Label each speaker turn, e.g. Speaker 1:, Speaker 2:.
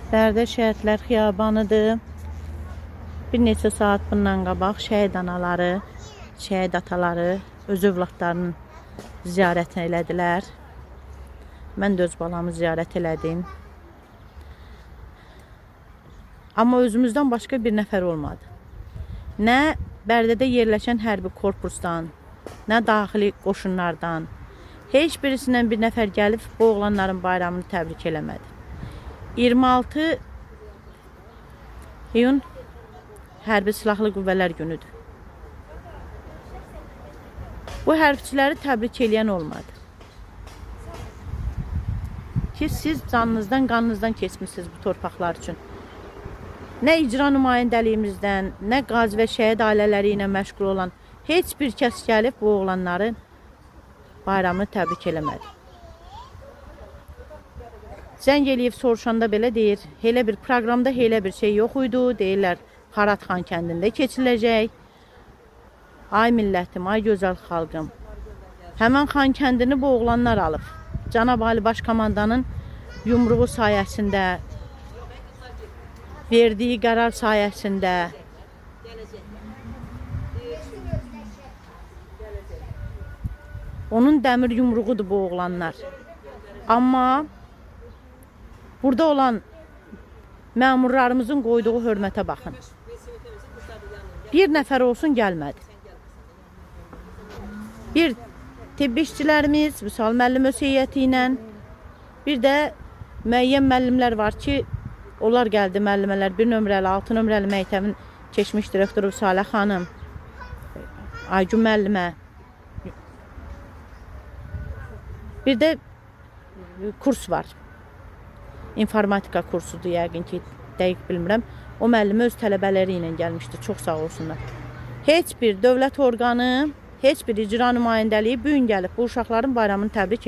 Speaker 1: Bərdə Şəhidlər Xiyabanıdır. Bir neçə saat bundan qabaq şəhid anaları, şəhid ataları öz övladlarının ziyarətini elədilər. Mən də öz balamı ziyarət elədim. Amma özümüzdən başqa bir nəfər olmadı. Nə Bərdədə yerləşən hərbi korpusdan, nə daxili qoşunlardan, heç birisindən bir nəfər gəlib bu oğlanların bayramını təbrik eləmədi. 26 iyun Hərbi Silahlı Qüvvələr günüdür. Bu hərbçiləri təbrik eləyən olmadı. Ki siz canınızdan, qanınızdan keçmişsiniz bu torpaqlar üçün. Nə icra nümayəndəliyimizdən, nə qazi və şəhid ailələri ilə məşğul olan heç bir kəs gəlib bu oğlanların bayramını təbrik eləmədi. Zəng eləyib soruşanda belə deyir, elə bir proqramda elə bir şey yox idi, deyirlər Xaratxan kəndində keçiləcək. Ay millətim, ay gözəl xalqım. Həmən Xan kəndini bu oğlanlar alıb. Cənab Ali Başkomandanın yumruğu sayəsində, verdiyi qərar sayəsində onun dəmir yumruğudur bu oğlanlar. Amma burada olan məmurlarımızın qoyduğu hörmətə baxın. Bir nəfər olsun gəlmədi. Bir tibbi işçilərimiz, Vüsal müəllim öz heyəti ilə, bir də müəyyən müəllimlər var ki, onlar gəldi müəllimələr, 1 nömrəli, 6 nömrəli məktəbin keçmiş direktoru Salə xanım, Aygün müəllimə. Bir də kurs var. İnformatika kursudur yəqin ki, dəqiq bilmirəm. O müəllimə öz tələbələri ilə gəlmişdi. Çox sağ olsunlar. Heç bir dövlət orqanı, heç bir icra nümayəndəliyi bu gün gəlib bu uşaqların bayramını təbrik edir.